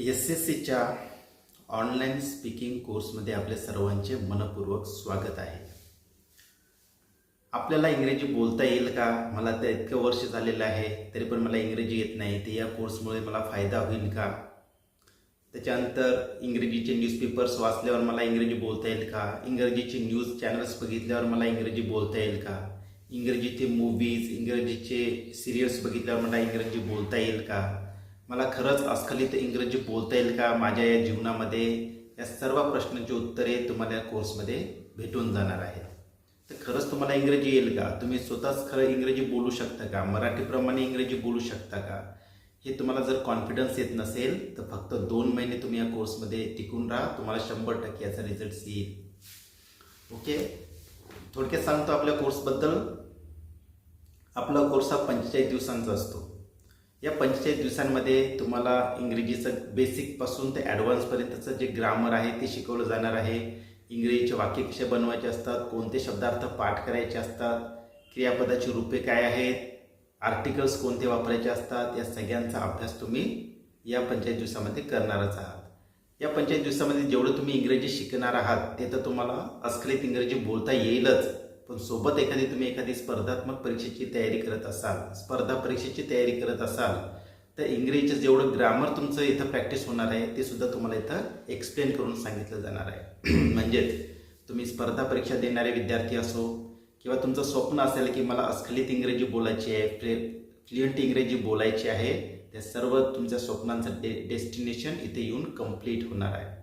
एस-एस-सीच्या online speaking कोर्समध्ये आपल्या सर्वांचे मनपूर्वक स्वागत आहे. आपल्याला इंग्रजी बोलता येईल का? मला तर इतकं वर्ष झालेलं आहे तरी पण मला इंग्रजी येत नाही. तर या कोर्समुळे मला फायदा होईल का? त्याच्यानंतर इंग्रजीचे न्यूजपेपर्स वाचल्यावर मला इंग्रजी बोलता येईल का? इंग्रजीचे न्यूज चॅनल्स बघितल्यावर मला इंग्रजी बोलता येईल का? इंग्रजीचे मूव्हीज, इंग्रजीचे सिरियल्स बघितल्यावर मला इंग्रजी बोलता येईल का? मला खरंच अस्खलित इंग्रजी बोलता येईल का माझ्या या जीवनामध्ये? या सर्व प्रश्नांची उत्तरे तुम्हाला या कोर्समध्ये भेटून जाणार आहेत. तर खरंच तुम्हाला इंग्रजी येईल का? तुम्ही स्वतःच खरं इंग्रजी बोलू शकता का? मराठीप्रमाणे इंग्रजी बोलू शकता का? हे तुम्हाला जर कॉन्फिडन्स येत नसेल तर फक्त 2 महिने तुम्ही या कोर्समध्ये टिकून राहा. तुम्हाला 100% याचा रिझल्ट येईल. ओके, थोडक्यात सांगतो आपल्या कोर्सबद्दल. आपला कोर्स हा 45 दिवसांचा असतो. या 45 दिवसांमध्ये तुम्हाला इंग्रजीचं बेसिकपासून ते ॲडव्हान्सपर्यंतचं जे ग्रामर आहे ते शिकवलं जाणार आहे. इंग्रजीचे वाक्य कसे बनवायचे असतात, कोणते शब्दार्थ पाठ करायचे असतात, क्रियापदाची रूपे काय आहेत, आर्टिकल्स कोणते वापरायचे असतात, या सगळ्यांचा अभ्यास तुम्ही या 45 दिवसामध्ये करणारच आहात. या 45 दिवसामध्ये जेवढं तुम्ही इंग्रजी शिकणार आहात ते तर तुम्हाला अस्खलित इंग्रजी बोलता येईलच, पण सोबत एखादी स्पर्धात्मक परीक्षेची तयारी करत असाल, स्पर्धा परीक्षेची तयारी करत असाल तर इंग्रजीचं जेवढं ग्रामर तुमचं इथं प्रॅक्टिस होणार आहे ते सुद्धा तुम्हाला इथं एक्सप्लेन करून सांगितलं जाणार आहे. म्हणजेच तुम्ही स्पर्धा परीक्षा देणारे विद्यार्थी असो किंवा तुमचं स्वप्न असेल की मला अस्खलित इंग्रजी बोलायची आहे, फ्लुएंट इंग्रजी बोलायची आहे, त्या सर्व तुमच्या स्वप्नांचं डेस्टिनेशन इथे येऊन कंप्लीट होणार आहे.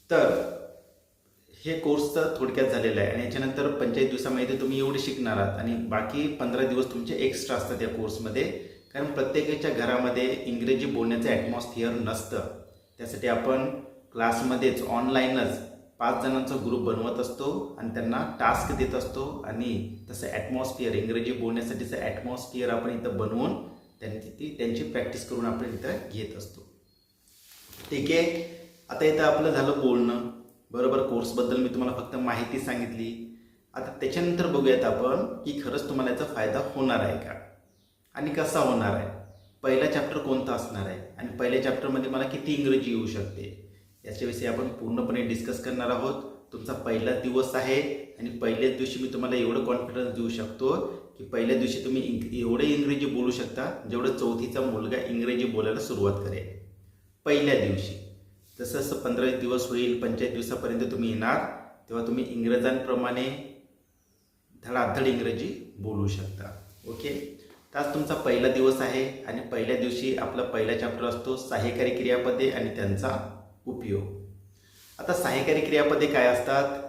तर हे कोर्सचं थोडक्यात झालेलं आहे आणि याच्यानंतर 45 दिवसामध्ये तुम्ही एवढे शिकणार आहात आणि बाकी 15 दिवस तुमचे एक्स्ट्रा असतात या कोर्समध्ये. कारण प्रत्येकाच्या घरामध्ये इंग्रजी बोलण्याचं ॲटमॉस्फिअर नसतं. त्यासाठी आपण क्लासमध्येच ऑनलाईनच 5 जणांचा ग्रुप बनवत असतो आणि त्यांना टास्क देत असतो आणि तसं ॲटमॉस्फिअर, इंग्रजी बोलण्यासाठीचं ॲटमॉस्फिअर आपण इथं बनवून त्यांची प्रॅक्टिस करून आपण इथं घेत असतो. ठीक आहे, आता इथं आपलं झालं बोलणं. बरोबर, कोर्सबद्दल मी तुम्हाला फक्त माहिती सांगितली. आता त्याच्यानंतर बघूयात आपण की खरंच तुम्हाला याचा फायदा होणार आहे का आणि कसा होणार आहे. पहिला चॅप्टर कोणता असणार आहे आणि पहिल्या चॅप्टरमध्ये मला किती इंग्रजी येऊ शकते याच्याविषयी आपण पूर्णपणे डिस्कस करणार आहोत. तुमचा पहिला दिवस आहे आणि पहिल्याच दिवशी मी तुम्हाला एवढं कॉन्फिडन्स देऊ शकतो की पहिल्या दिवशी तुम्ही एवढे इंग्रजी बोलू शकता जेवढं 4थीचा मुलगा इंग्रजी बोलायला सुरुवात करेल पहिल्या दिवशी. जसं जसं 15 दिवस होईल, 45 दिवसापर्यंत तुम्ही येणार तेव्हा तुम्ही इंग्रजांप्रमाणे धडाधड इंग्रजी बोलू शकता. ओके, तर आज तुमचा पहिला दिवस आहे आणि पहिल्या दिवशी आपला पहिला चॅप्टर असतो सहाय्यकारी क्रियापदे आणि त्यांचा उपयोग. आता सहाय्यकारी क्रियापदे काय असतात?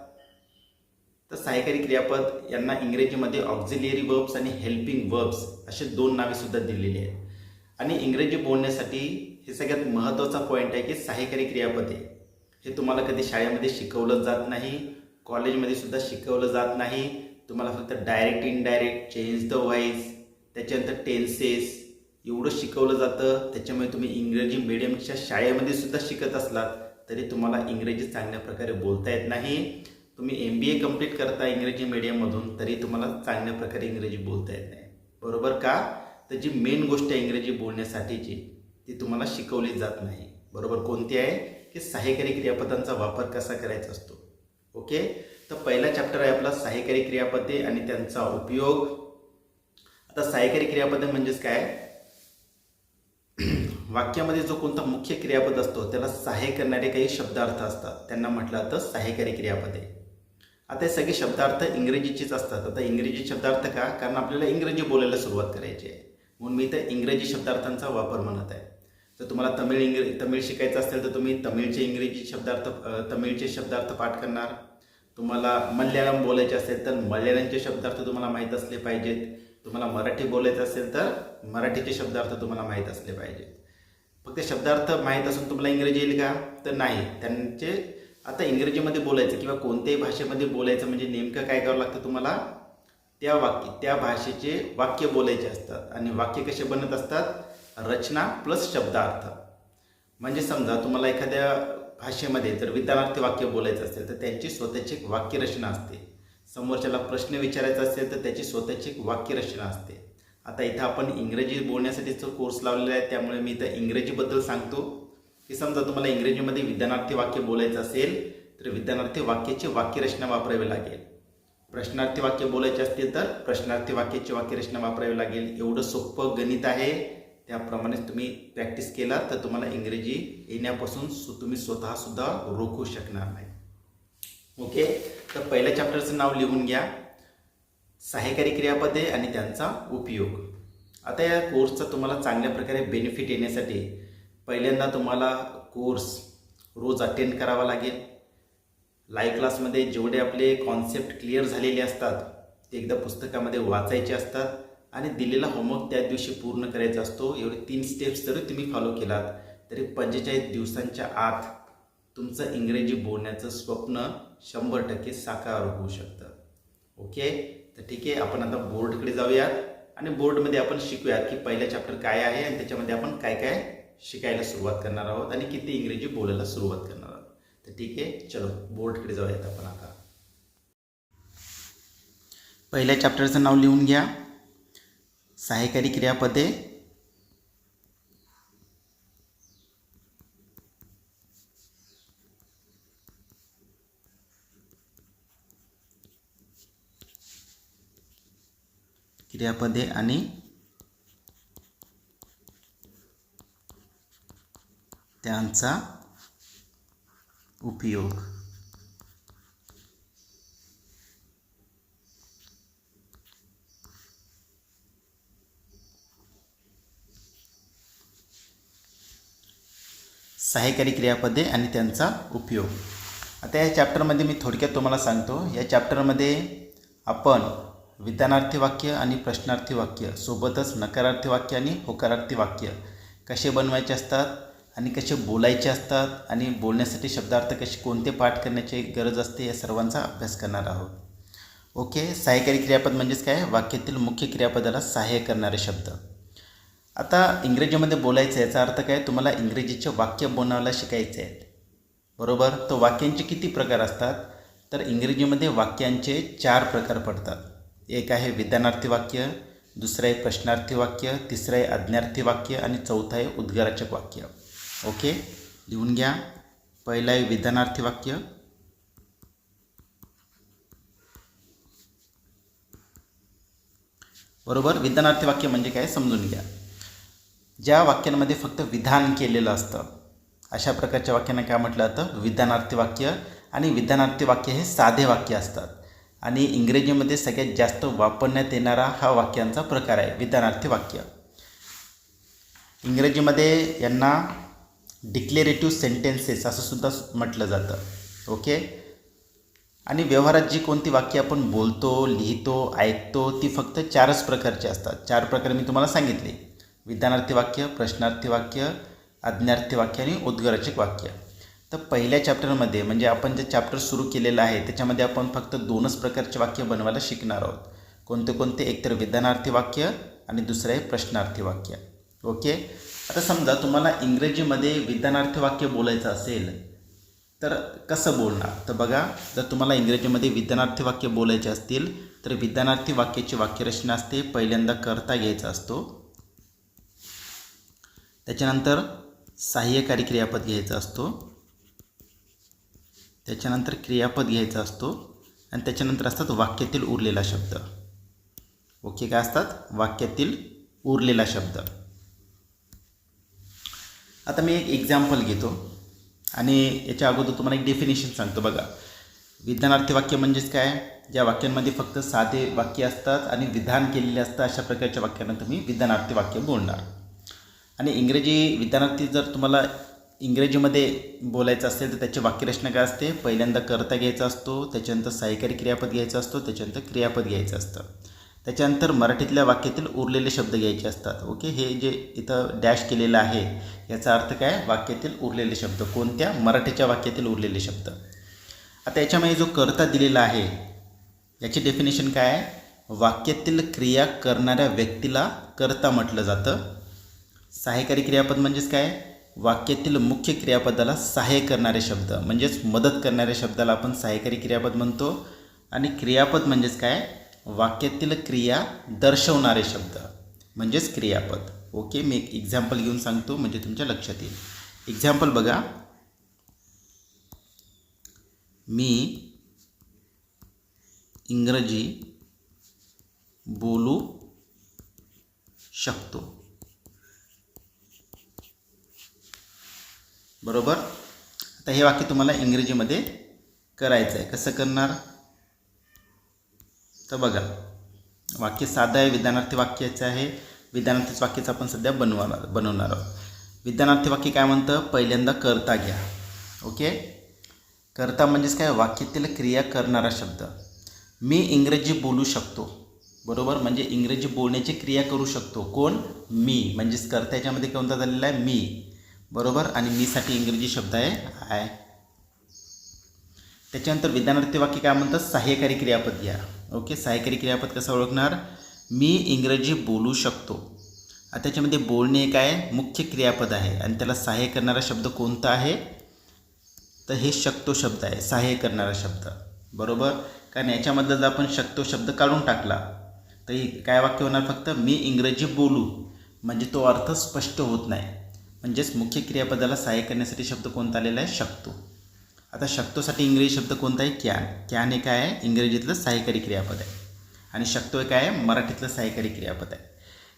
तर सहाय्यकारी क्रियापद यांना इंग्रजीमध्ये ऑक्झिलियरी वर्ब्स आणि हेल्पिंग वर्ब्स असे 2 नावे सुद्धा दिलेली आहेत. आणि इंग्रजी बोलण्यासाठी हे सगळ्यात महत्त्वाचा पॉईंट आहे की सहाय्यकारी क्रियापदे हे तुम्हाला कधी शाळेमध्ये शिकवलं जात नाही, कॉलेजमध्ये सुद्धा शिकवलं जात नाही. तुम्हाला फक्त direct, indirect, change the voice, त्याच्यानंतर टेन्सेस एवढं शिकवलं जातं. त्याच्यामुळे तुम्ही इंग्रजी मीडियमच्या शाळेमध्ये सुद्धा शिकत असलात तरी तुम्हाला इंग्रजी चांगल्या प्रकारे बोलता येत नाही. तुम्ही MBA कंप्लीट करता इंग्रजी मीडियममधून तरी तुम्हाला चांगल्या प्रकारे इंग्रजी बोलता येत नाही. बरोबर का? तर जी मेन गोष्ट आहे इंग्रजी बोलण्यासाठीची ती तुम्हाला शिकवली जात नाही. बरोबर, कोणती आहे? की सहाय्यकारी क्रियापदांचा वापर कसा करायचा असतो. ओके, तर पहिला चॅप्टर आहे आपला सहाय्यकारी क्रियापदे आणि त्यांचा उपयोग. आता सहाय्यकारी क्रियापदे म्हणजेच काय? वाक्यामध्ये जो कोणता मुख्य क्रियापद असतो त्याला सहाय्य करणारे काही शब्दार्थ असतात, त्यांना म्हटलं जातं सहाय्यकारी क्रियापदे. आता हे सगळे शब्दार्थ इंग्रजीचेच असतात. आता इंग्रजी शब्दार्थ का? कारण आपल्याला इंग्रजी बोलायला सुरुवात करायची आहे म्हणून मी इथं इंग्रजी शब्दार्थांचा वापर म्हणत आहे. तर तुम्हाला तमिळ शिकायचं असेल तर तुम्ही तमिळचे शब्दार्थ पाठ करणार. तुम्हाला मल्याळम बोलायचे असेल तर मल्याळमचे शब्दार्थ तुम्हाला माहीत असले पाहिजेत. तुम्हाला मराठी बोलायचं असेल तर मराठीचे शब्दार्थ तुम्हाला माहीत असले पाहिजेत. फक्त शब्दार्थ माहीत असून तुम्हाला इंग्रजी येईल का? तर नाही. त्यांचे आता इंग्रजीमध्ये बोलायचं किंवा कोणत्याही भाषेमध्ये बोलायचं म्हणजे नेमकं काय करावं लागतं तुम्हाला? त्या भाषेचे वाक्य बोलायचे असतात आणि वाक्य कसे बनत असतात? रचना प्लस शब्दार्थ. म्हणजे समजा तुम्हाला एखाद्या भाषेमध्ये जर विधानार्थी वाक्य बोलायचं असेल तर त्यांची स्वतःची एक वाक्यरचना असते. समोरच्याला प्रश्न विचारायचा असेल तर त्याची स्वतःची एक वाक्यरचना असते. आता इथं आपण इंग्रजी बोलण्यासाठीचा कोर्स लावलेला आहे, त्यामुळे मी इथं इंग्रजीबद्दल सांगतो की समजा तुम्हाला इंग्रजीमध्ये विधानार्थी वाक्य बोलायचं असेल तर विधानार्थी वाक्याची वाक्यरचना वापरावी लागेल. प्रश्नार्थी वाक्य बोलायचे असतील तर प्रश्नार्थी वाक्याची वाक्यरचना वापरावी लागेल. एवढं सोपं गणित आहे. त्याप्रमाणेच तुम्ही प्रॅक्टिस केला तर तुम्हाला इंग्रजी येण्यापासून तुम्ही स्वतःसुद्धा रोखू शकणार नाही. ओके, तर पहिल्या चॅप्टरचं नाव लिहून घ्या, सहाय्यकारी क्रियापदे आणि त्यांचा उपयोग. आता या कोर्सचा तुम्हाला चांगल्या प्रकारे बेनिफिट येण्यासाठी पहिल्यांदा तुम्हाला कोर्स रोज अटेंड करावा लागेल. लाईव्ह क्लासमध्ये जेवढे आपले कॉन्सेप्ट क्लिअर झालेले असतात ते एकदा पुस्तकामध्ये वाचायचे असतात आणि दिलेला होमवर्क त्या दिवशी पूर्ण करायचा असतो. एवढे 3 स्टेप्स जरी तुम्ही फॉलो केलात तरी 45 दिवसांच्या आत तुमचं इंग्रजी बोलण्याचं स्वप्न 100% साकार होऊ शकतं. ओके, तर ठीक आहे, आपण आता बोर्डकडे जाऊयात आणि बोर्डमध्ये आपण शिकूयात की पहिला चॅप्टर काय आहे आणि त्याच्यामध्ये आपण काय काय शिकायला सुरुवात करणार आहोत आणि किती इंग्रजी बोलायला सुरुवात करणार आहोत. तर ठीक आहे, चलो बोर्डकडे जाऊयात आपण. आता पहिल्या चॅप्टरचं नाव लिहून घ्या, सहाय्यकारी क्रियापदे आणि त्यांचा उपयोग. सहाय्यकारी क्रियापदे आणि त्यांचा उपयोग. आता या चॅप्टरमध्ये मी थोडक्यात तुम्हाला सांगतो. या चॅप्टरमध्ये आपण विधानार्थी वाक्य आणि प्रश्नार्थी वाक्य सोबतच नकारार्थी वाक्य आणि होकारार्थी वाक्य कसे बनवायचे असतात आणि कसे बोलायचे असतात आणि बोलण्यासाठी शब्दार्थ कसे कोणते पाठ करण्याची गरज असते या सर्वांचा अभ्यास करणार आहोत. ओके, सहाय्यकारी क्रियापद म्हणजेच काय? वाक्यातील मुख्य क्रियापदाला सहाय्य करणारे शब्द. आता इंग्रजीमध्ये बोलायचं याचा अर्थ काय? तुम्हाला इंग्रजीचे वाक्य बनवायला शिकायचे आहेत, बरोबर? तर वाक्यांचे किती प्रकार असतात? तर इंग्रजीमध्ये वाक्यांचे 4 प्रकार पडतात. एक आहे विधानार्थी वाक्य, दुसरं आहे प्रश्नार्थी वाक्य, तिसरं आहे आज्ञार्थी वाक्य आणि चौथं आहे उद्गारचक वाक्य. ओके, लिहून घ्या. पहिलं आहे विधानार्थी वाक्य, बरोबर? विधानार्थी वाक्य म्हणजे काय समजून घ्या. ज्या वाक्यांमध्ये फक्त विधान केलेलं असतं अशा प्रकारच्या वाक्यांना काय म्हटलं जातं? विधानार्थी वाक्य. आणि विधानार्थी वाक्य हे साधे वाक्य असतात आणि इंग्रजीमध्ये सगळ्यात जास्त वापरण्यात येणारा हा वाक्यांचा प्रकार आहे विधानार्थी वाक्य. इंग्रजीमध्ये यांना डिक्लेरेटिव्ह सेंटेन्सेस असं सुद्धा म्हटलं जातं. ओके, आणि व्यवहारात जी कोणती वाक्य आपण बोलतो, लिहितो, ऐकतो ती फक्त 4च प्रकारची असतात. 4 प्रकार मी तुम्हाला सांगितले: विधानार्थी वाक्य, प्रश्नार्थी वाक्य, आज्ञार्थी वाक्य आणि उद्गारचक वाक्य. तर पहिल्या चॅप्टरमध्ये म्हणजे आपण जे चॅप्टर सुरू केलेलं आहे त्याच्यामध्ये आपण फक्त 2च प्रकारचे वाक्य बनवायला शिकणार आहोत. कोणते कोणते? एकतर विधानार्थी वाक्य आणि दुसरं आहे प्रश्नार्थी वाक्य. ओके, आता समजा तुम्हाला इंग्रजीमध्ये विधानार्थी वाक्य बोलायचं असेल तर कसं बोलणार? तर बघा, जर तुम्हाला इंग्रजीमध्ये विधानार्थी वाक्य बोलायचे असतील तर विधानार्थी वाक्याची वाक्यरचना असते. पहिल्यांदा कर्ता घ्यायचा असतो, त्याच्यानंतर सहाय्यकारी क्रियापद घ्यायचा असतो, त्याच्यानंतर क्रियापद घ्यायचा असतो आणि त्याच्यानंतर असतात वाक्यातील उरलेला शब्द. ओके, काय असतात? वाक्यातील उरलेला शब्द. आता मी एक एक्झाम्पल घेतो आणि याच्या अगोदर तुम्हाला एक डेफिनेशन सांगतो. बघा, विधानार्थी वाक्य म्हणजेच काय? ज्या वाक्यांमध्ये फक्त साधे वाक्य असतात आणि विधान केलेले असतं अशा प्रकारच्या वाक्यांना तुम्ही विधानार्थी वाक्य बोलणार. आणि इंग्रजी विधानार्थी जर तुम्हाला इंग्रजीमध्ये बोलायचं असेल तर त्याची वाक्यरचना काय असते? पहिल्यांदा कर्ता घ्यायचा असतो, त्याच्यानंतर सहाय्यकारी क्रियापद घ्यायचा असतो, त्याच्यानंतर क्रियापद घ्यायचं असतं, त्याच्यानंतर मराठीतल्या वाक्यातील उरलेले शब्द घ्यायचे असतात. ओके, हे जे इथं डॅश केलेलं आहे याचा अर्थ काय? वाक्यातील उरलेले शब्द. कोणत्या? मराठीच्या वाक्यातील उरलेले शब्द. आता याच्यामध्ये जो कर्ता दिलेला आहे याची डेफिनेशन काय आहे? वाक्यातील क्रिया करणाऱ्या व्यक्तीला कर्ता म्हटलं जातं. सहाय्यकारी क्रियापद म्हणजेच काय? वाक्यातील मुख्य क्रियापदाला सहाय्य करणारे शब्द म्हणजेच मदत करणाऱ्या शब्दाला आपण सहाय्यकारी क्रियापद म्हणतो. आणि क्रियापद म्हणजेच काय? वाक्यातील क्रिया दर्शवणारे शब्द. म्हणजेच क्रियापद. ओके, मी एक एक्झाम्पल घेऊन सांगतो म्हणजे तुमच्या लक्षात येईल. एक्झाम्पल बघा, मी इंग्रजी बोलू शकतो. बरोबर. आता हे वाक्य तुम्हाला इंग्रजीमध्ये करायचं आहे. कसं करणार तर बघा, वाक्य साधं आहे, विधानार्थी वाक्याचं आहे. विधानार्थी वाक्याचं आपण सध्या बनवणार आहोत. विधानार्थी वाक्य काय म्हणतं, पहिल्यांदा कर्ता घ्या. ओके, कर्ता म्हणजेच काय, वाक्यातील क्रिया करणारा शब्द. मी इंग्रजी बोलू शकतो. बरोबर, म्हणजे इंग्रजी बोलण्याची क्रिया करू शकतो. कोण, मी. म्हणजेच कर्ता याच्यामध्ये कोणता झालेला आहे, मी. बरोबर, आणि मीसाठी इंग्रजी शब्द आहे आय. त्याच्यानंतर विधानार्थी वाक्य काय म्हणतात, सहाय्यकारी क्रियापद घ्या. ओके, सहाय्यकारी क्रियापद कसं ओळखणार, मी इंग्रजी बोलू शकतो. आता त्याच्यामध्ये बोलणे काय मुख्य क्रियापद आहे आणि त्याला सहाय्य करणारा शब्द कोणता आहे, तर हे शकतो शब्द आहे, सहाय्य करणारा शब्द. बरोबर, कारण याच्यामधलं जर आपण शकतो शब्द काढून टाकला तर काय वाक्य होणार, फक्त मी इंग्रजी बोलू, म्हणजे तो अर्थ स्पष्ट होत नाही. म्हणजेच मुख्य क्रियापदाला सहाय्य करण्यासाठी शब्द कोणता आलेला आहे, शकतो. आता शकतोसाठी इंग्रजी शब्द कोणता आहे, कॅन. कॅन हे काय आहे, इंग्रजीतलं सहाय्यकारी क्रियापद आहे. आणि शकतो हे काय आहे, मराठीतलं सहाय्यकारी क्रियापद आहे.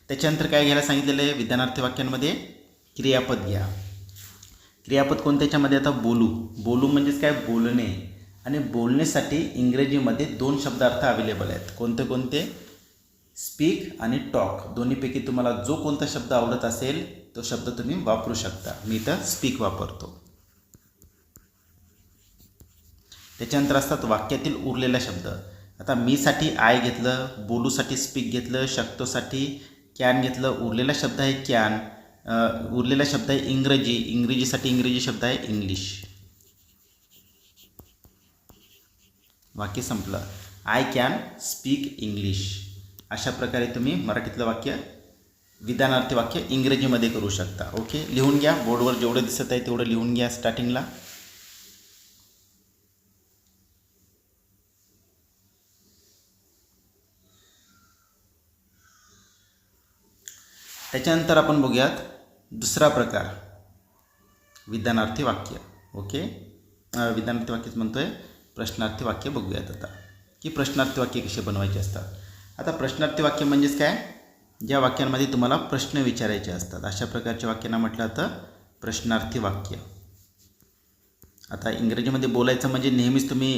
त्याच्यानंतर काय घ्यायला सांगितलेलं आहे, विधानार्थी वाक्यांमध्ये क्रियापद घ्या. क्रियापद कोणत्या याच्यामध्ये, आता बोलू. बोलू म्हणजेच काय, बोलणे. आणि बोलण्यासाठी इंग्रजीमध्ये 2 शब्दार्थ अवेलेबल आहेत. कोणते कोणते, स्पीक आणि टॉक. दोन्हीपैकी तुम्हाला जो कोणता शब्द आवडत असेल तो शब्द तुम्ही वापरू शकता. मी तर स्पीक वापरतो. त्याच्यानंतर असतात वाक्यातील उरलेला शब्द. आता मीसाठी आय घेतलं, बोलूसाठी स्पीक घेतलं, शकतोसाठी कॅन घेतलं. उरलेला शब्द आहे कॅन, उरलेला शब्द आहे इंग्रजी. इंग्रजीसाठी इंग्रजी शब्द आहे इंग्लिश. वाक्य संपलं. I can speak English. अशा प्रकारे तुम्ही मराठीतलं वाक्य, विधानार्थी वाक्य इंग्रजीमध्ये करू शकता. ओके, लिहून घ्या. बोर्डवर जेवढं दिसत आहे तेवढं लिहून घ्या स्टार्टिंगला. त्याच्यानंतर आपण बघूयात दुसरा प्रकार, विधानार्थी वाक्य. ओके, विधानार्थी वाक्यच म्हणतोय, प्रश्नार्थी वाक्य बघूयात आता, की प्रश्नार्थी वाक्य कसे बनवायचे असतात. आता प्रश्नार्थी वाक्य म्हणजेच काय, ज्या वाक्यांमध्ये तुम्हाला प्रश्न विचारायचे असतात अशा प्रकारच्या वाक्यांना म्हटलं जातं प्रश्नार्थी वाक्य. आता इंग्रजीमध्ये बोलायचं म्हणजे नेहमीच तुम्ही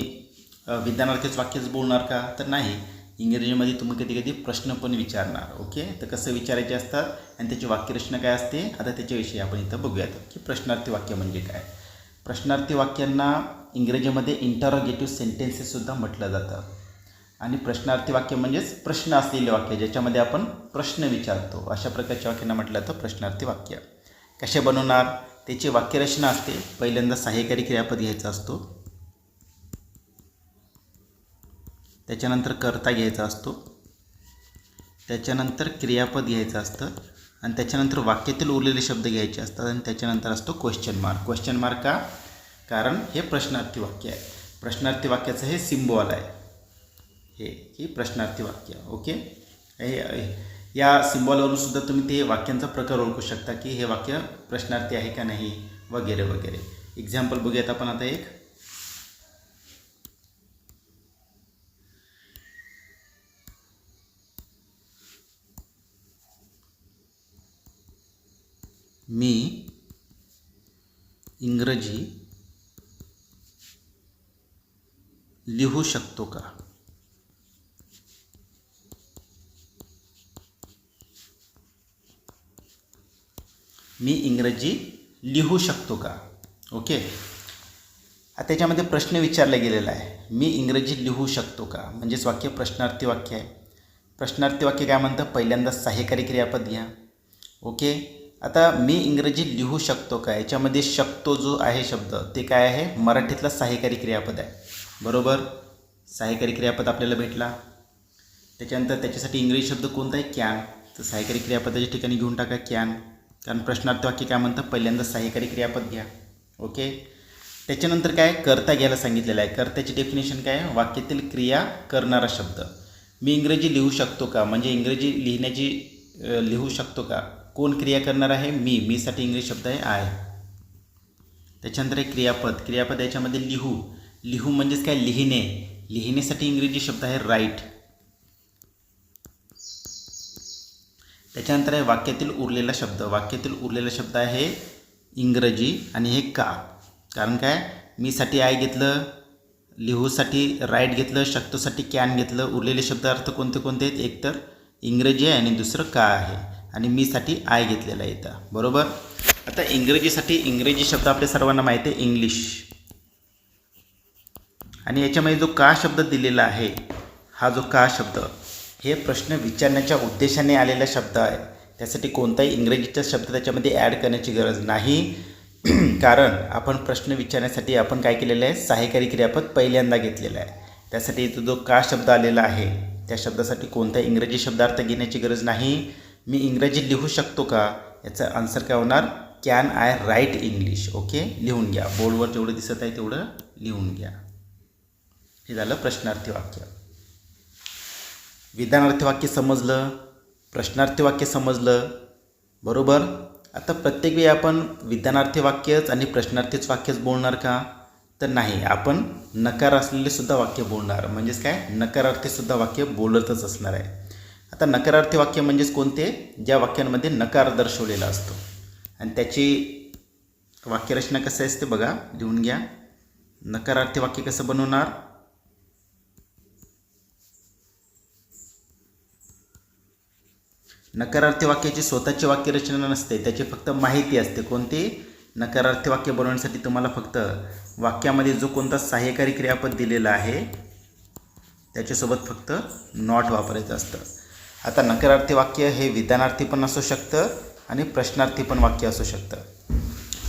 विधानार्थीच वाक्यच बोलणार का, तर नाही. इंग्रजीमध्ये तुम्ही कधी कधी प्रश्न पण विचारणार. ओके, तर कसं विचारायचे असतात आणि त्याची वाक्यरचना काय असते, आता त्याच्याविषयी आपण इथं बघूयात की प्रश्नार्थी वाक्य म्हणजे काय. प्रश्नार्थी वाक्यांना इंग्रजीमध्ये इंटरोगेटिव्ह सेंटेन्सेससुद्धा म्हटलं जातं. आणि प्रश्नार्थी वाक्य म्हणजेच प्रश्न असलेले वाक्य, ज्याच्यामध्ये आपण प्रश्न विचारतो, अशा प्रकारच्या वाक्यांना म्हटलं जातं प्रश्नार्थी वाक्य. कसे बनवणार, त्याची वाक्यरचना असते. पहिल्यांदा सहाय्यकारी क्रियापद घ्यायचा असतो, त्याच्यानंतर कर्ता घ्यायचा असतो, त्याच्यानंतर क्रियापद घ्यायचं असतं, आणि त्याच्यानंतर वाक्यातील उरलेले शब्द घ्यायचे असतात, आणि त्याच्यानंतर असतो क्वेश्चन मार्क. क्वेश्चन मार्क का, कारण हे प्रश्नार्थी वाक्य आहे. प्रश्नार्थी वाक्याचं हे सिम्बॉल आहे, ही प्रश्नार्थी वाक्य. ओके, या सिम्बॉलवरून सुद्धा तुम्ही ते वाक्यांचा प्रकार ओळखू शकता की हे वाक्य प्रश्नार्थी आहे का नाही, वगैरे वगैरे. एक्झाम्पल बघूयात आपण आता एक. मी इंग्रजी लिहू शकतो का. मी इंग्रजी लिहू शकतो का. ओके, आता त्याच्यामध्ये प्रश्न विचारला गेलेला आहे, मी इंग्रजी लिहू शकतो का, म्हणजेच वाक्य प्रश्नार्थी वाक्य आहे. प्रश्नार्थी वाक्य काय म्हणतं, पहिल्यांदा सहाय्यकारी क्रियापद घ्या. ओके, आता मी इंग्रजी लिहू शकतो का, याच्यामध्ये शकतो जो आहे शब्द ते काय आहे, मराठीतला सहाय्यकारी क्रियापद आहे. बरोबर, सहाय्यकारी क्रियापद आपल्याला भेटला. त्याच्यानंतर त्याच्यासाठी इंग्रजी शब्द कोणता आहे, कॅन. तर सहाय्यकारी क्रियापदाच्या ठिकाणी घेऊन टाका कॅन, कारण प्रश्नार्थी वाक्य काय म्हणतं, पहिल्यांदा सहाय्यकारी क्रियापद घ्या. ओके, त्याच्यानंतर काय, कर्ता घ्यायला सांगितलेलं आहे. कर्त्याची डेफिनेशन काय, वाक्यातील क्रिया करणारा शब्द. मी इंग्रजी लिहू शकतो का, म्हणजे इंग्रजी लिहिण्याची लिहू शकतो का? कोण क्रिया करणार आहे? मी साठी इंग्रजी शब्द आहे आय. त्याच्यानंतर एक क्रियापद याच्यामध्ये लिहू म्हणजेच काय? लिहिण्यासाठी इंग्रजी शब्द आहे राईट. त्याच्यानंतर आहे वाक्यातील उरलेला शब्द आहे इंग्रजी आणि हे का? कारण काय? मीसाठी आय घेतलं, लिहूसाठी राईट घेतलं, शकतोसाठी कॅन घेतलं. उरलेले शब्द अर्थ कोणते कोणते आहेत? एक तर इंग्रजी आहे आणि दुसरं का आहे आणि मीसाठी आय घेतलेला आहे इथं. बरोबर. आता इंग्रजी शब्द आपल्या सर्वांना माहिती आहे इंग्लिश. आणि याच्यामध्ये जो का शब्द दिलेला आहे, हा जो का शब्द हे प्रश्न विचारण्याच्या उद्देशाने आलेला शब्द आहे. त्यासाठी कोणताही इंग्रजीचा शब्द त्याच्यामध्ये ॲड करण्याची गरज नाही. कारण आपण प्रश्न विचारण्यासाठी आपण काय केलेलं आहे? सहाय्यकारी क्रियापद पहिल्यांदा घेतलेला आहे. त्यासाठी इथं जो का शब्द आलेला आहे त्या शब्दासाठी कोणताही इंग्रजी शब्दार्थ घेण्याची गरज नाही. मी इंग्रजी लिहू शकतो का? याचा आन्सर काय होणार? Can I write English. Okay, लिहून घ्या. बोर्डवर जेवढं दिसत आहे तेवढं लिहून घ्या. हे झालं प्रश्नार्थी वाक्य. विधानार्थी वाक्य समजलं, प्रश्नार्थी वाक्य समजलं. बरोबर. आता प्रत्येक वेळी आपण विधानार्थी वाक्यच आणि प्रश्नार्थीच वाक्यच बोलणार का? तर नाही, आपण नकार असलेले सुद्धा वाक्य बोलणार. म्हणजेच काय? नकारार्थी सुद्धा वाक्य बोलतच असणार आहे. आता नकारार्थी वाक्य म्हणजेच कोणते? ज्या वाक्यांमध्ये नकार दर्शवलेला असतो. आणि त्याची वाक्यरचना कसं असते बघा, लिहून घ्या. नकारार्थी वाक्य कसं बनवणार? नकारार्थी वाक्याची स्वतःची वाक्यरचना नसते, त्याची फक्त माहिती असते. कोणती? नकारार्थी वाक्य बनवण्यासाठी तुम्हाला फक्त वाक्यामध्ये जो कोणता सहाय्यकारी क्रियापद दिलेला आहे त्याच्यासोबत फक्त नॉट वापरायचं असतं. आता नकारार्थी वाक्य हे विधानार्थी पण असू शकतं आणि प्रश्नार्थी पण वाक्य असू शकतं.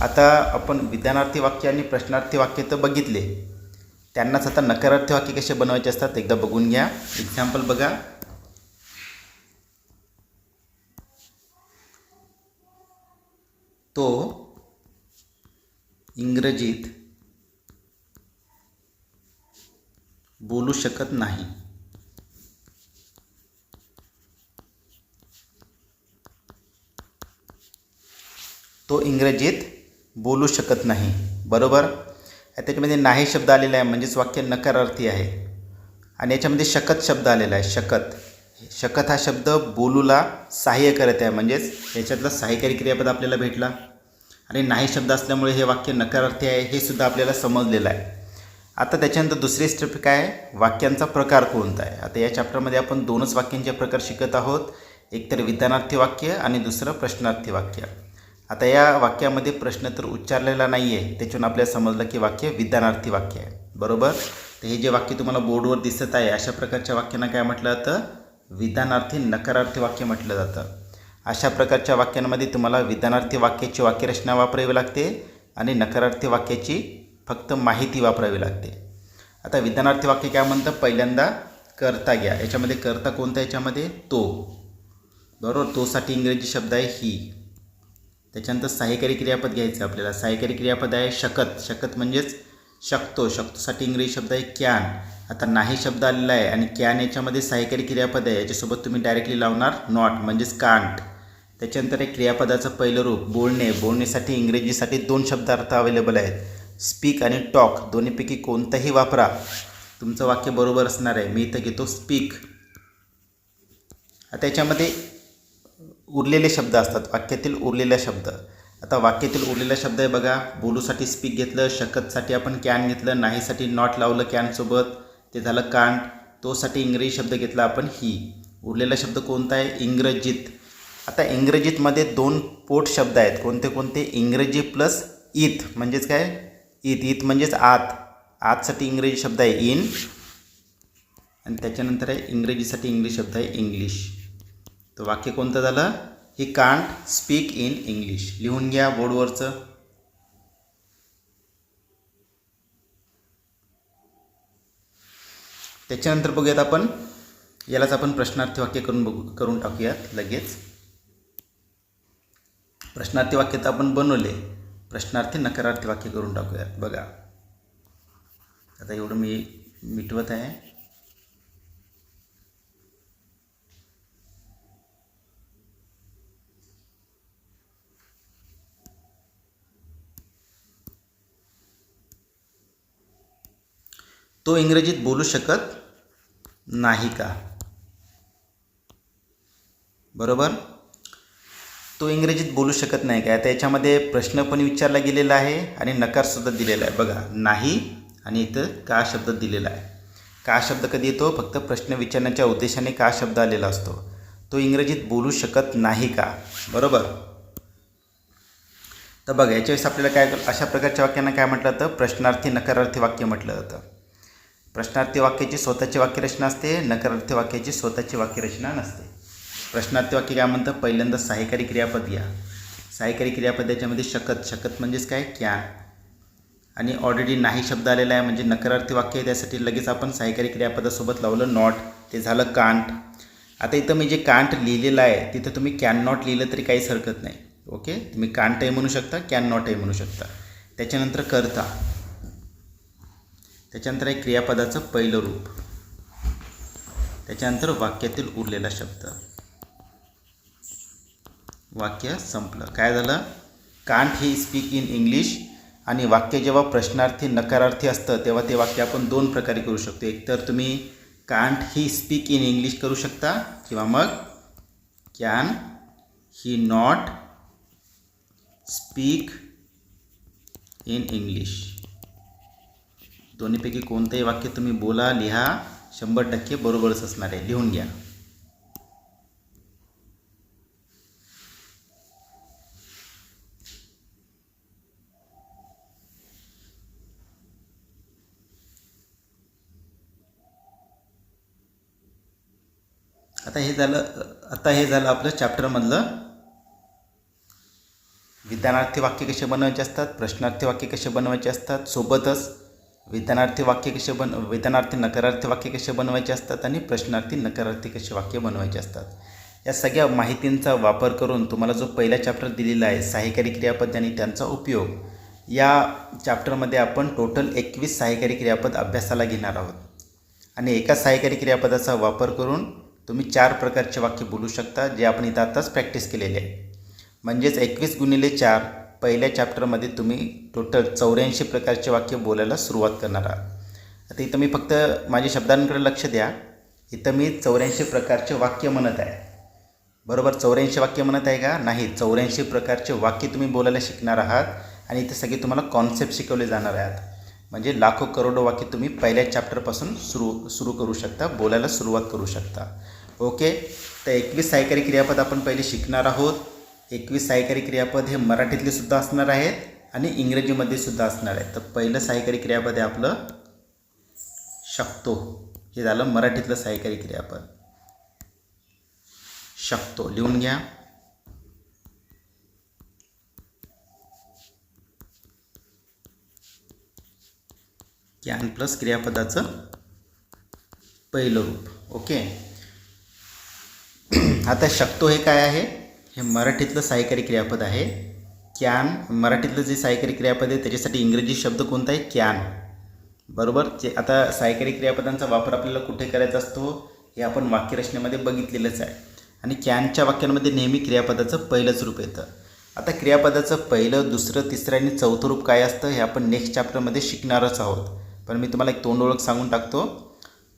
आता आपण विधानार्थी वाक्य आणि प्रश्नार्थी वाक्य तर बघितले, त्यांनाच आता नकारार्थी वाक्य कसे बनवायचे असतात एकदा बघून घ्या. एक्झाम्पल बघा. तो इंग्रजीत बोलू शकत नाही. तो इंग्रजीत बोलू शकत नाही. बरोबर. त्याच्यामध्ये नाही शब्द आलेला आहे म्हणजेच वाक्य नकारार्थी आहे. आणि याच्यामध्ये शकत शब्द आलेला आहे. शकत हा शब्द बोलूला सहाय्य करत आहे, म्हणजेच याच्यातला सहाय्यकारी क्रियापद आपल्याला भेटला. आणि नाही शब्द असल्यामुळे हे वाक्य नकारार्थी आहे हे सुद्धा आपल्याला समजलेलं आहे. आता त्याच्यानंतर दुसरी स्टेप काय आहे? वाक्यांचा प्रकार कोणता आहे? आता या चॅप्टरमध्ये आपण दोनच वाक्यांचे प्रकार शिकत आहोत, एक तर विधानार्थी वाक्य आणि दुसरं प्रश्नार्थी वाक्य. आता या वाक्यामध्ये प्रश्न तर उच्चारलेला नाही आहे, त्याच्यातून आपल्याला समजलं की वाक्य विधानार्थी वाक्य आहे. बरोबर. तर हे जे वाक्य तुम्हाला बोर्डवर दिसत आहे अशा प्रकारच्या वाक्यांना काय म्हटलं जातं? विधानार्थी नकारार्थी वाक्य म्हटलं जातं. अशा प्रकारच्या वाक्यांमध्ये तुम्हाला विधानार्थी वाक्याची वाक्यरचना वापरावी लागते आणि नकारार्थी वाक्याची फक्त माहिती वापरावी लागते. आता विधानार्थी वाक्य काय म्हणतं? पहिल्यांदा कर्ता घ्या. याच्यामध्ये कर्ता कोणता? याच्यामध्ये तो. बरोबर. तोसाठी इंग्रजी शब्द आहे ही. त्याच्यानंतर सहाय्यकारी क्रियापद घ्यायचं आपल्याला. सहाय्यकारी क्रियापद आहे शकत म्हणजेच शकतो. शकतोसाठी इंग्रजी शब्द आहे कॅन. आता नाही शब्द आलेला आहे आणि कॅन याच्यामध्ये सहाय्यकारी क्रियापद आहे, याच्यासोबत तुम्ही डायरेक्टली लावणार नॉट म्हणजेच कांट. त्याच्यानंतर एक क्रियापदाचं पहिलं रूप बोलण्यासाठी इंग्रजीसाठी दोन शब्दार्थ अवेलेबल आहेत, स्पीक आणि टॉक. दोन्हीपैकी कोणताही वापरा, तुमचं वाक्य बरोबर असणार आहे. मी इथं घेतो स्पीक. आता याच्यामध्ये उरलेले शब्द असतात, वाक्यातील उरलेला शब्द. आता वाक्यातील उरलेला शब्द आहे बघा. बोलूसाठी स्पीक घेतलं, शकतसाठी आपण कॅन घेतलं, नाहीसाठी नॉट लावलं कॅनसोबत, ते झालं कांट. तोसाठी इंग्रजी शब्द घेतला आपण ही. उरलेला शब्द कोणता आहे? इंग्रजीत. आता इंग्रजीतमध्ये दोन पोट शब्द आहेत. कोणते कोणते? इंग्रजी प्लस ईथ म्हणजेच काय? ईथ म्हणजेच आत. आतसाठी इंग्रजी शब्द आहे इन आणि त्याच्यानंतर आहे इंग्रजीसाठी इंग्लिश शब्द आहे इंग्लिश. तर वाक्य कोणतं झालं? He can't speak in English. लिहून घ्या बोर्डवरचं. त्याच्यानंतर बघूयात आपण, यालाच आपण प्रश्नार्थी वाक्य करून टाकूयात लगेच. प्रश्नार्थी वाक्य तर आपण बनवले, प्रश्नार्थी नकारार्थी वाक्य करून टाकूयात. बघा आता एवढं मी मिटवत आहे. तो इंग्रजीत बोलू शकत नाही का? बरोबर, तो इंग्रजीत बोलू शकत नाही का? आता याच्यामध्ये प्रश्न पण विचारला गेलेला आहे आणि नकारसुद्धा दिलेला आहे. बघा, नाही आणि इथं का शब्द दिलेला आहे. का शब्द कधी येतो? फक्त प्रश्न विचारण्याच्या उद्देशाने का शब्द आलेला असतो. तो इंग्रजीत बोलू शकत नाही का? बरोबर. तर बघा, याच्यावेळेस आपल्याला काय, अशा प्रकारच्या वाक्यांना काय म्हटलं जातं? प्रश्नार्थी नकारार्थी वाक्य म्हटलं जातं. प्रश्नार्थी वाक्याची स्वतःची वाक्यरचना असते, नकारार्थी वाक्याची स्वतःची वाक्यरचना नसते. प्रश्नार्थी वाक्य काय म्हणतं? पहिल्यांदा सहाय्यकारी क्रियापद घ्या. सहाय्यकारी क्रियापद याच्यामध्ये शकत, शकत म्हणजेच काय? कॅन. आणि ऑलरेडी नाही शब्द आलेला आहे म्हणजे नकारार्थी वाक्य आहे, त्यासाठी लगेच आपण सहाय्यकारी क्रियापदासोबत लावलं नॉट. ते झालं कांट. आता इथं मी जे कांट लिहिलेलं आहे तिथं तुम्ही कॅन नॉट लिहिलं तरी काहीच हरकत नाही. ओके, तुम्ही कांटही म्हणू शकता, कॅन नॉटही म्हणू शकता. त्याच्यानंतर करता. त्याच्यानंतर आहे क्रियापदाचं पहिलं रूप. त्याच्यानंतर वाक्यातील उरलेला शब्द. वाक्य संपलं. काय झालं? Can't he speak in English. आणि वाक्य जेव्हा प्रश्नार्थी नकारार्थी असतं तेव्हा ते वाक्य आपण दोन प्रकारे करू शकतो. एकतर तुम्ही can't he speak in English करू शकता किंवा मग can he not speak in English. दोन्हीपैकी कोणतंही वाक्य तुम्ही बोला, लिहा, 100% बरोबरच असणार आहे. लिहून घ्या. आता हे झालं आपलं चॅप्टरमधलं विधानार्थी वाक्य कसे बनवायचे असतात, प्रश्नार्थी वाक्य कसे बनवायचे असतात, सोबतच विधानार्थी नकारार्थी वाक्य कसे बनवायचे असतात आणि प्रश्नार्थी नकारार्थी कसे वाक्य बनवायचे असतात. या सगळ्या माहितींचा वापर करून तुम्हाला जो पहिला चॅप्टर दिलेला आहे सहाय्यकारी क्रियापद आणि त्यांचा उपयोग, या चॅप्टरमध्ये आपण टोटल 21 सहाय्यकारी क्रियापद अभ्यासाला घेणार आहोत. आणि एका सहाय्यकारी क्रियापदाचा वापर करून तुम्ही 4 प्रकारचे वाक्य बोलू शकता, जे आपण इथं आत्ताच प्रॅक्टिस केलेले आहे. म्हणजेच 21 गुणिले 4 पहिल्या चॅप्टरमध्ये तुम्ही टोटल 84 प्रकारचे वाक्य बोलायला सुरुवात करणार आहात. आता इथं मी फक्त माझ्या शब्दांकडे लक्ष द्या. इथं मी 84 प्रकारचे वाक्य म्हणत आहे. बरोबर, 84 वाक्य म्हणत आहे का? नाही, 84 प्रकारचे वाक्य तुम्ही बोलायला शिकणार आहात आणि इथे सगळे तुम्हाला कॉन्सेप्ट शिकवले जाणार आहेत. म्हणजे लाखो करोडो वाक्य तुम्ही पहिल्या चॅप्टरपासून सुरू करू शकता, बोलायला सुरुवात करू शकता. ओके, तर 21 सहाय्यकारी क्रियापद आपण पहिले शिकणार आहोत. 21 सहाय्यकारी क्रियापद हे मराठीतले सुद्धा असणार आहेत आणि इंग्रजीमध्ये सुद्धा असणार आहेत. तर पहिलं सहाय्यकारी क्रियापद आहे आपलं शकतो. हे झालं मराठीतलं सहाय्यकारी क्रियापद. शकतो लिहून घ्या. कॅन प्लस क्रियापदाचं पहिलं रूप. ओके, आता शकतो हे काय आहे? हे मराठीतलं सहाय्यकारी क्रियापद आहे. कॅन मराठीतलं जे सहाय्यकारी क्रियापद आहे त्याच्यासाठी इंग्रजी शब्द कोणता आहे? कॅन. बरोबर. जे आता सहाय्यकारी क्रियापदांचा वापर आपल्याला कुठे करायचा असतो हे आपण वाक्यरचनेमध्ये बघितलेलंच आहे. आणि कॅनच्या वाक्यांमध्ये नेहमी क्रियापदाचं पहिलंच रूप येतं. आता क्रियापदाचं पहिलं, दुसरं, तिसरं आणि चौथं रूप काय असतं हे आपण नेक्स्ट चॅप्टरमध्ये शिकणारच आहोत. पण मी तुम्हाला एक तोंड ओळख सांगून टाकतो.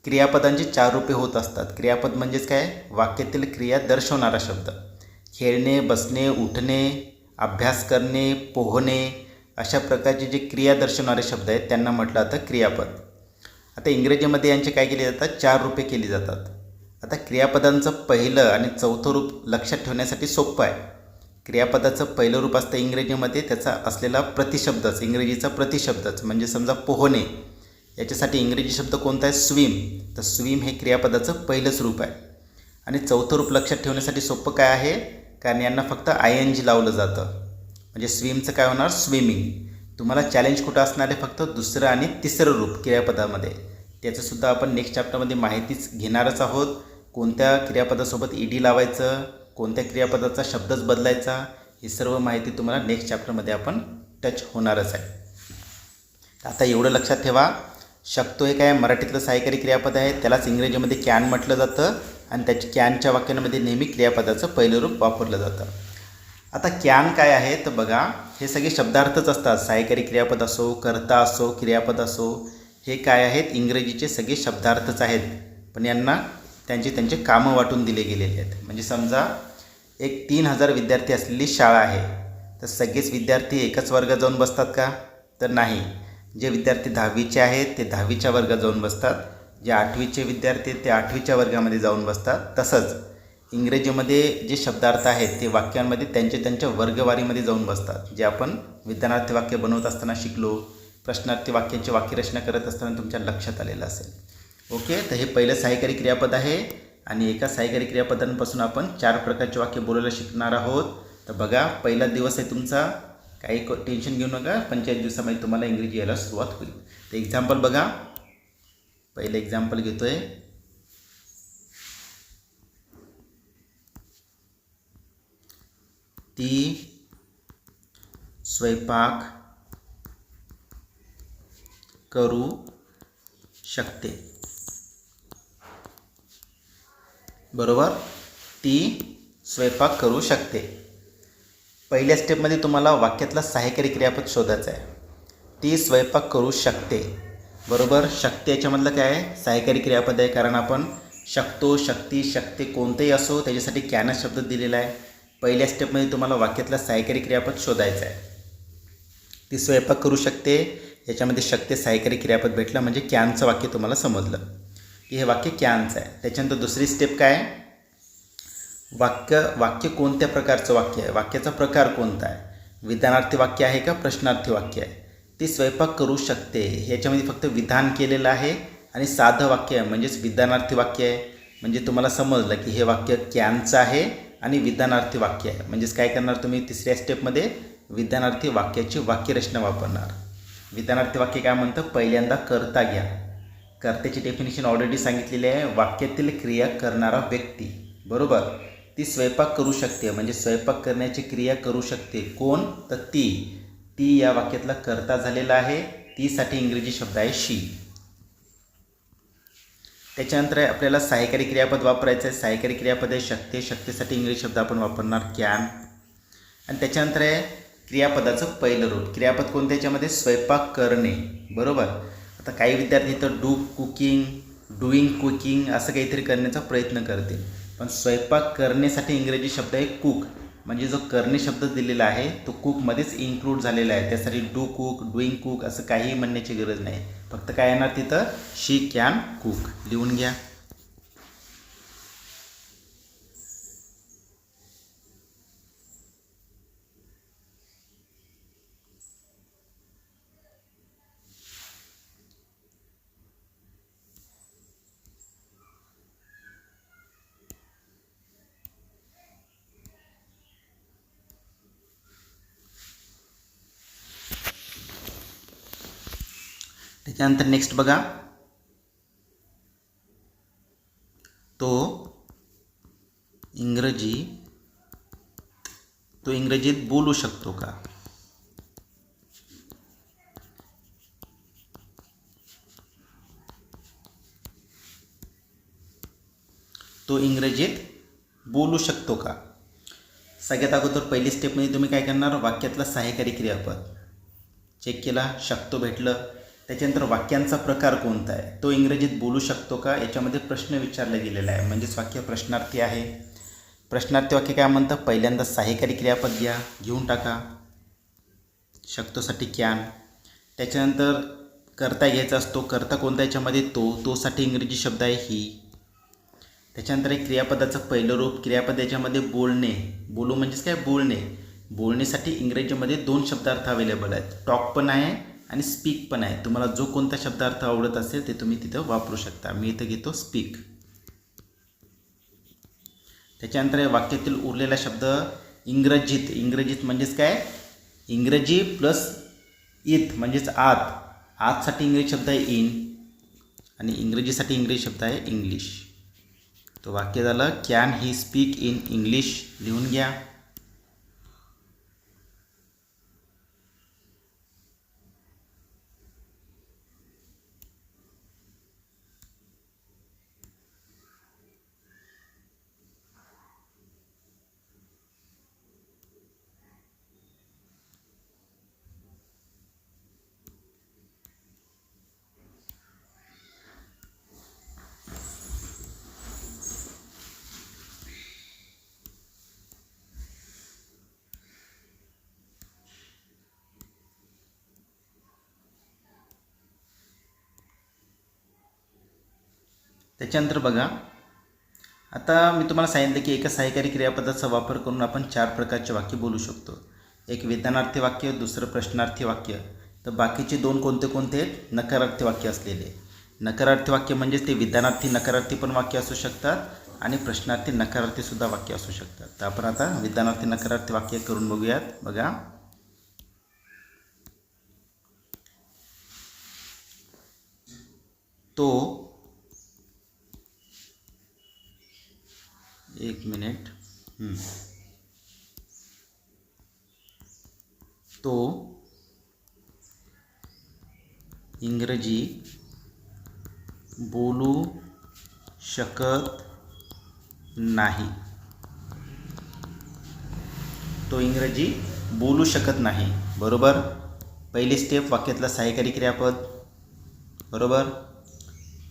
क्रियापदांची 4 रूपे होत असतात. क्रियापद म्हणजेच काय? वाक्यातील क्रिया दर्शवणारा शब्द. खेळणे, बसणे, उठणे, अभ्यास करणे, पोहणे अशा प्रकारचे जे क्रिया दर्शवणारे शब्द आहेत त्यांना म्हटलं जातं क्रियापद. आता इंग्रजीमध्ये यांचे काय केले जातात? 4 रूपे केली जातात. आता क्रियापदांचं पहिलं आणि चौथं रूप लक्षात ठेवण्यासाठी सोपं आहे. क्रियापदाचं पहिलं रूप असतं इंग्रजीमध्ये त्याचा असलेला प्रतिशब्दच, इंग्रजीचा प्रतिशब्दच. म्हणजे समजा पोहणे, याच्यासाठी इंग्रजी शब्द कोणता आहे? स्विम. तर स्विम हे क्रियापदाचं पहिलंच रूप आहे. आणि चौथं रूप लक्षात ठेवण्यासाठी सोपं काय आहे? कारण यांना फक्त ING लावलं जातं. म्हणजे स्विमचं काय होणार? स्विमिंग. तुम्हाला चॅलेंज कुठं असणार आहे? फक्त दुसरं आणि तिसरं रूप क्रियापदामध्ये. त्याचंसुद्धा आपण नेक्स्ट चॅप्टरमध्ये माहितीच घेणारच आहोत. कोणत्या क्रियापदासोबत ED लावायचं, कोणत्या क्रियापदाचा शब्दच बदलायचा, ही सर्व माहिती तुम्हाला नेक्स्ट चॅप्टरमध्ये आपण टच होणारच आहे. आता एवढं लक्षात ठेवा. शकतो हे काय? मराठीतलं सहाय्यकारी क्रियापद आहे. त्यालाच इंग्रजीमध्ये कॅन म्हटलं जातं आणि त्याच्या कॅनच्या वाक्यांमध्ये नेहमी क्रियापदाचं पहिलं रूप वापरलं जातं. आता कॅन काय आहे? तर बघा, हे सगळे शब्दार्थच असतात. सहाय्यकारी क्रियापद असो, कर्ता असो, क्रियापद असो, हे काय आहेत, इंग्रजीचे सगळे शब्दार्थच आहेत, पण यांना त्यांचे कामं वाटून दिले गेलेले आहेत. म्हणजे समजा एक 3000 विद्यार्थी असलेली शाळा आहे, तर सगळेच विद्यार्थी एकाच वर्गात जाऊन बसतात का? तर नाही. जे विद्यार्थी 10वीचे आहेत ते 10वीच्या वर्गात जाऊन बसतात, जे 8वीचे विद्यार्थी ते 8वीच्या वर्गामध्ये जाऊन बसतात. तसंच इंग्रजीमध्ये जे शब्दार्थ आहेत ते वाक्यांमध्ये त्यांच्या वर्गवारीमध्ये जाऊन बसतात. जे आपण विधानार्थी वाक्य बनवत असताना शिकलो, प्रश्नार्थी वाक्याची वाक्यरचना करत असताना तुमच्या लक्षात आलेलं असेल. ओके, तर हे पहिलं सहाय्यकारी क्रियापद आहे आणि एका सहाय्यकारी क्रियापदांपासून आपण 4 प्रकारचे वाक्य बोलायला शिकणार आहोत. तर बघा, पहिला दिवस आहे तुमचा, काही टेन्शन घेऊ नका, 45 दिवसामध्ये तुम्हाला इंग्रजी यायला सुरुवात होईल. तर एक्झाम्पल बघा, पहिलं एक्झाम्पल घेतोय. ती स्वयंपाक करू शकते. बरोबर, ती स्वयंपाक करू शकते. पहिल्या स्टेपमध्ये तुम्हाला वाक्यातला सहाय्यकारी क्रियापद शोधायचं आहे. ती स्वयंपाक करू शकते. बरोबर, शकते याच्यामधलं काय आहे, सहाय्यकारी क्रियापद आहे, कारण आपण शकतो, शक्ती, शकते कोणतेही असो त्याच्यासाठी कॅन शब्द दिलेला आहे. पहिल्या स्टेपमध्ये तुम्हाला वाक्यातला सहाय्यकारी क्रियापद शोधायचं आहे. ती स्वयंपाक करू शकते, याच्यामध्ये शकते सहाय्यकारी क्रियापद भेटलं म्हणजे कॅनचं वाक्य तुम्हाला समजलं की हे वाक्य कॅनचं आहे. त्याच्यानंतर दुसरी स्टेप काय, वाक्य कोणत्या प्रकारचं वाक्य आहे, वाक्याचा प्रकार कोणता आहे, विधानार्थी वाक्य आहे का प्रश्नार्थी वाक्य आहे. ती स्वयंपाक करू शकते ह्याच्यामध्ये फक्त विधान केलेलं आहे आणि साधं वाक्य आहे म्हणजेच विधानार्थी वाक्य आहे. म्हणजे तुम्हाला समजलं की हे वाक्य कॅनचं आहे आणि विधानार्थी वाक्य आहे. म्हणजेच काय करणार तुम्ही, तिसऱ्या स्टेपमध्ये विधानार्थी वाक्याची वाक्यरचना वापरणार. विधानार्थी वाक्य काय म्हणतं, पहिल्यांदा कर्ता घ्या. कर्त्याची डेफिनेशन ऑलरेडी सांगितलेली आहे, वाक्यातील क्रिया करणारा व्यक्ती. बरोबर, ती स्वयंपाक करू शकते म्हणजे स्वयंपाक करण्याची क्रिया करू शकते. कोण, तर ती या वाक्यातला कर्ता झालेला आहे. तीसाठी इंग्रजी शब्द आहे शी. त्याच्यानंतर आपल्याला सहाय्यकारी क्रियापद वापरायचं आहे. सहाय्यकारी क्रियापद आहे शकते. शकतेसाठी इंग्रजी शब्द आपण वापरणार कॅन. आणि त्याच्यानंतर आहे क्रियापदाचं पहिलं रूप. क्रियापद कोणत्या, याच्यामध्ये स्वयंपाक करणे. बरोबर, आता काही विद्यार्थी तर डुईंग कुकिंग असं काहीतरी करण्याचा प्रयत्न करतील, पण स्वयंपाक करण्यासाठी इंग्रजी शब्द आहे कुक. म्हणजे जो करणे शब्द दिलेला आहे तो कुकमध्येच इन्क्लूड झालेला आहे. त्यासाठी डू कुक, डुईंग कुक असं काहीही म्हणण्याची गरज नाही. फक्त काय येणार तिथं, शी कॅन कुक. लिहून घ्या. त्याच्यानंतर नेक्स्ट बघा, तो इंग्रजीत बोलू शकतो का. तो इंग्रजीत बोलू शकतो का. सगळ्यात अगोदर पहिली स्टेपमध्ये तुम्ही काय करणार, वाक्यातला सहाय्यकारी क्रियापद चेक केला, शकतो भेटलं. त्याच्यानंतर वाक्यांचा प्रकार कोणता आहे, तो इंग्रजीत बोलू शकतो का, याच्यामध्ये प्रश्न विचारला गेलेला आहे म्हणजेच वाक्य प्रश्नार्थी आहे. प्रश्नार्थी वाक्य काय म्हणतं, पहिल्यांदा सहाय्यकारी क्रियापद घेऊन टाका. शकतोसाठी कॅन. त्याच्यानंतर कर्ता घ्यायचा असतो. कर्ता कोणता, याच्यामध्ये तोसाठी इंग्रजी शब्द आहे ही. त्याच्यानंतर एक क्रियापदाचं पहिलं रूप. क्रियापद याच्यामध्ये बोलू म्हणजेच काय, बोलण्यासाठी इंग्रजीमध्ये 2 शब्दार्थ अवेलेबल आहेत. टॉक पण आहे आणि स्पीक पण आहे. तुम्हाला जो कोणता शब्दार्थ आवडत असेल ते तुम्ही तिथं वापरू शकता. मी इथं घेतो स्पीक. त्याच्यानंतर वाक्यातील उरलेला शब्द इंग्रजीत म्हणजेच काय, इंग्रजी प्लस इथ म्हणजेच आतसाठी इंग्रजी शब्द आहे इन आणि इंग्रजीसाठी इंग्रजी शब्द आहे इंग्लिश. तो वाक्य झालं, can he speak in English. लिहून घ्या. त्याच्यानंतर बघा, आता मी तुम्हाला सांगितलं की एका सहाय्यकारी क्रियापदाचा वापर करून आपण 4 प्रकारचे वाक्य बोलू शकतो. एक विधानार्थी वाक्य, दुसरं प्रश्नार्थी वाक्य. तर बाकीचे 2 कोणते कोणते आहेत? नकारार्थी वाक्य असलेले. नकारार्थी वाक्य म्हणजेच ते विधानार्थी नकारार्थी पण वाक्य असू शकतात आणि प्रश्नार्थी नकारार्थीसुद्धा वाक्य असू शकतात. तर आपण आता विधानार्थी नकारार्थी वाक्य करून बघूयात. बघा, तो, एक मिनिट, तो इंग्रजी बोलू शकत नाही. तो इंग्रजी बोलू शकत नाही. बरोबर. पहिली स्टेप वाक्यातला सहाय्यकारी क्रियापद. बरोबर.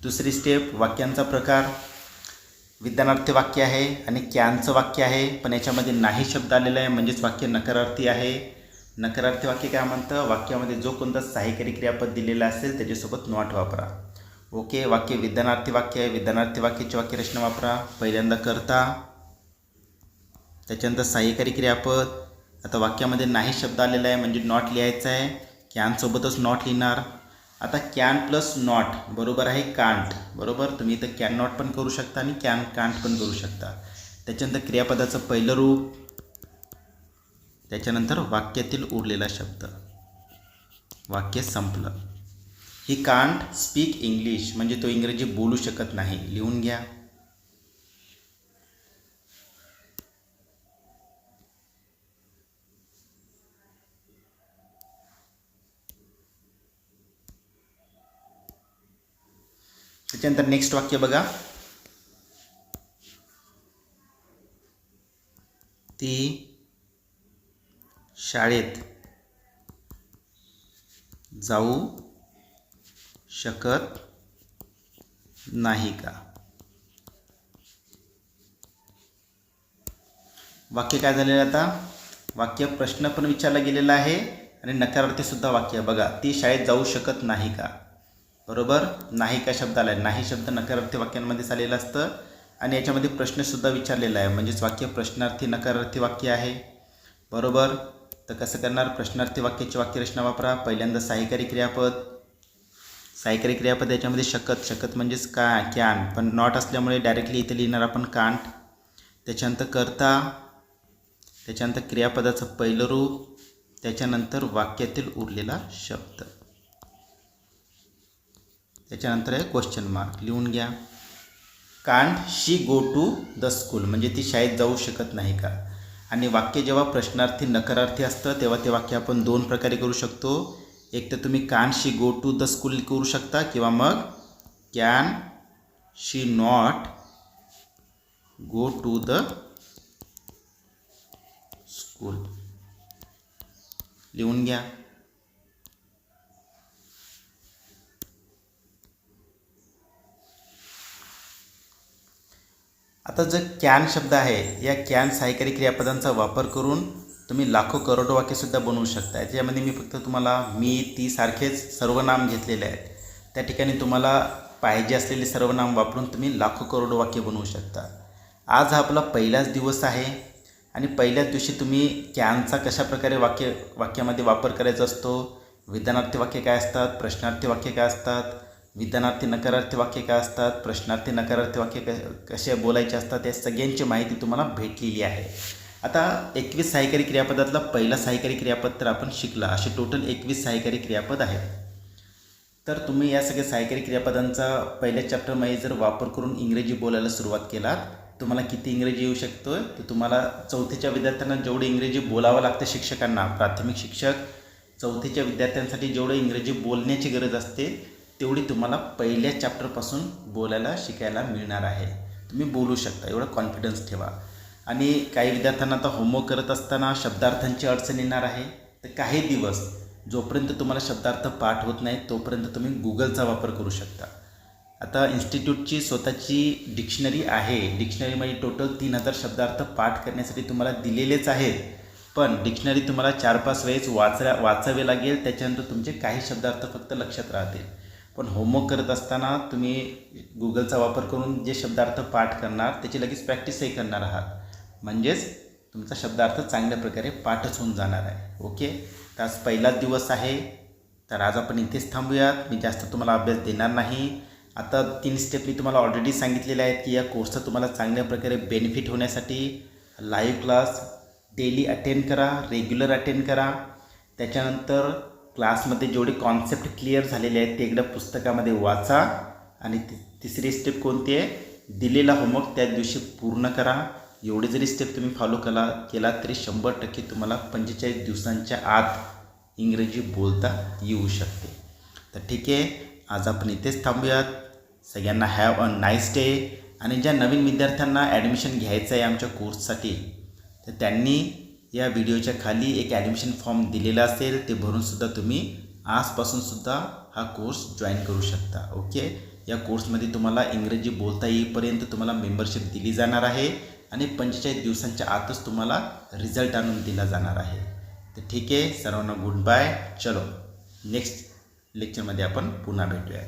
दुसरी स्टेप वाक्यांचा प्रकार. विधानार्थी वाक्य आहे आणि कॅनचं वाक्य आहे, पण याच्यामध्ये नाही शब्द आलेला आहे, म्हणजेच वाक्य नकारार्थी आहे. नकारार्थी वाक्य काय म्हणतं? वाक्यामध्ये जो कोणता सहाय्यकारी क्रियापद दिलेला असेल त्याच्यासोबत नॉट वापरा. ओके. वाक्य विधानार्थी वाक्य आहे. विधानार्थी वाक्याची वाक्यरचना वापरा. पहिल्यांदा करता, त्याच्यानंतर सहाय्यकारी क्रियापद. आता वाक्यामध्ये नाही शब्द आलेला आहे म्हणजे नॉट लिहायचं आहे. कॅनसोबतच नॉट लिहिणार. आता कॅन प्लस नॉट बरोबर आहे कांट. बरोबर. तुम्ही इथं कॅन नॉट पण करू शकता आणि कॅन कांट पण करू शकता. त्याच्यानंतर क्रियापदाचं पहिलं रूप, त्याच्यानंतर वाक्यातील उरलेला शब्द. वाक्य संपलं. ही कांट स्पीक इंग्लिश म्हणजे तो इंग्रजी बोलू शकत नाही. लिहून घ्या. त्याच्यानंतर नेक्स्ट वाक्य बघा, ती शाळेत जाऊ शकत नाही का? वाक्य काय झालेलं आहे? आता वाक्य प्रश्न पण विचारला गेलेला आहे आणि नकारार्थीसुद्धा वाक्य. बघा, ती शाळेत जाऊ शकत नाही का? बरोबर. नाही का शब्द आला आहे. नाही शब्द नकारार्थी वाक्यांमध्येच आलेला असतं आणि याच्यामध्ये प्रश्नसुद्धा विचारलेला आहे, म्हणजेच वाक्य प्रश्नार्थी नकारार्थी वाक्य आहे. बरोबर. तर कसं करणार? प्रश्नार्थी वाक्याची वाक्यरचना वापरा. पहिल्यांदा सहाय्यकारी क्रियापद. सहाय्यकारी क्रियापद याच्यामध्ये शकत. शकत म्हणजेच कॅन, पण नॉट असल्यामुळे डायरेक्टली इथे लिहिणार आपण कांट. त्याच्यानंतर करता, त्याच्यानंतर क्रियापदाचं पहिलं रूप, त्याच्यानंतर वाक्यातील उरलेला शब्द, त्याच्यानंतर आहे क्वेश्चन मार्क. लिहून घ्या. Can't she go to the school म्हणजे ती शाळेत जाऊ शकत नाही का? आणि वाक्य जेव्हा प्रश्नार्थी नकारार्थी असतं तेव्हा ते वाक्य आपण 2 प्रकारे करू शकतो. एक तर तुम्ही can't she go to the school करू शकता किंवा मग can she not go to the school. लिहून घ्या. आता जो कॅन शब्द आहे, या कॅन सहाय्यकारी क्रियापदांचा वापर करून तुम्ही लाखो करोडो वाक्यसुद्धा बनवू शकता. याच्यामध्ये मी फक्त तुम्हाला मी, ती सारखेच सर्वनाम घेतलेले आहेत. त्या ठिकाणी तुम्हाला पाहिजे असलेले सर्वनाम वापरून तुम्ही लाखो करोडो वाक्य बनवू शकता. आज हा आपला पहिलाच दिवस आहे आणि पहिल्याच दिवशी तुम्ही कॅनचा कशाप्रकारे वाक्यामध्ये वापर करायचा असतो, विधानार्थी वाक्य काय असतात, प्रश्नार्थी वाक्य काय असतात, विधानार्थी नकारार्थी वाक्य काय असतात, प्रश्नार्थी नकारार्थी वाक्य कसे बोलायचे असतात, या सगळ्यांची माहिती तुम्हाला भेटलेली आहे. आता 21 सहाय्यकारी क्रियापदातला पहिला सहाय्यकारी क्रियापद तर आपण शिकला. असे टोटल 21 सहाय्यकारी क्रियापद आहेत. तर तुम्ही या सगळ्या सहाय्यकारी क्रियापदांचा पहिल्या चॅप्टरमध्ये जर वापर करून इंग्रजी बोलायला सुरुवात केलात, तुम्हाला किती इंग्रजी येऊ शकतो? तर तुम्हाला 4थीच्या विद्यार्थ्यांना जेवढे इंग्रजी बोलावं लागतं शिक्षकांना, प्राथमिक शिक्षक 4थीच्या विद्यार्थ्यांसाठी जेवढं इंग्रजी बोलण्याची गरज असते तेवढी तुम्हाला पहिल्या चॅप्टरपासून बोलायला शिकायला मिळणार आहे. तुम्ही बोलू शकता, एवढं कॉन्फिडन्स ठेवा. आणि काही विद्यार्थ्यांना आता होमवर्क करत असताना शब्दार्थांची अडचण येणार आहे. तर काही दिवस जोपर्यंत तुम्हाला शब्दार्थ पाठ होत नाही तोपर्यंत तुम्ही गुगलचा वापर करू शकता. आता इन्स्टिट्यूटची स्वतःची डिक्शनरी आहे. डिक्शनरीमध्ये टोटल 3000 शब्दार्थ पाठ करण्यासाठी तुम्हाला दिलेलेच आहेत, पण डिक्शनरी तुम्हाला 4-5 वेळेस वाचावे लागेल. त्याच्यानंतर तुमचे काही शब्दार्थ फक्त लक्षात राहतील. पण होमवर्क करत असताना तुम्ही गुगलचा वापर करून जे शब्दार्थ पाठ करणार त्याची लगेच प्रॅक्टिसही करणार आहात, म्हणजेच तुमचा शब्दार्थ चांगल्या प्रकारे पाठच होऊन जाणार आहे. ओके, तर आज पहिलाच दिवस आहे, तर आज आपण इथेच थांबूयात. मी जास्त तुम्हाला अभ्यास देणार नाही. आता 3 स्टेप मी तुम्हाला ऑलरेडी सांगितलेले आहेत की या कोर्सचा तुम्हाला चांगल्या प्रकारे बेनिफिट होण्यासाठी लाईव्ह क्लास डेली अटेंड करा, रेग्युलर अटेंड करा. त्याच्यानंतर क्लासमध्ये जेवढे कॉन्सेप्ट क्लिअर झालेले आहेत ते एकदा पुस्तकामध्ये वाचा. आणि तिसरी स्टेप कोणती आहे, दिलेला होमवर्क त्या दिवशी पूर्ण करा. एवढे जरी स्टेप तुम्ही फॉलो केला तरी 100% तुम्हाला 45 दिवसांच्या आत इंग्रजी बोलता येऊ शकते. तर ठीक आहे, आज आपण इथेच थांबूयात. सगळ्यांना हॅव अ नाईस डे. आणि ज्या नवीन विद्यार्थ्यांना ॲडमिशन घ्यायचं आहे आमच्या कोर्ससाठी, तर त्यांनी या व्हिडिओच्या खाली एक ॲडमिशन फॉर्म दिलेला असेल, ते भरूनसुद्धा तुम्ही आजपासूनसुद्धा हा कोर्स जॉईन करू शकता. ओके, या कोर्समध्ये तुम्हाला इंग्रजी बोलता येईपर्यंत तुम्हाला मेंबरशिप दिली जाणार आहे आणि 45 दिवसांच्या आतच तुम्हाला रिझल्ट आणून दिला जाणार आहे. तर ठीक आहे, सर्वांना गुड बाय. चलो, नेक्स्ट लेक्चरमध्ये आपण पुन्हा भेटूया.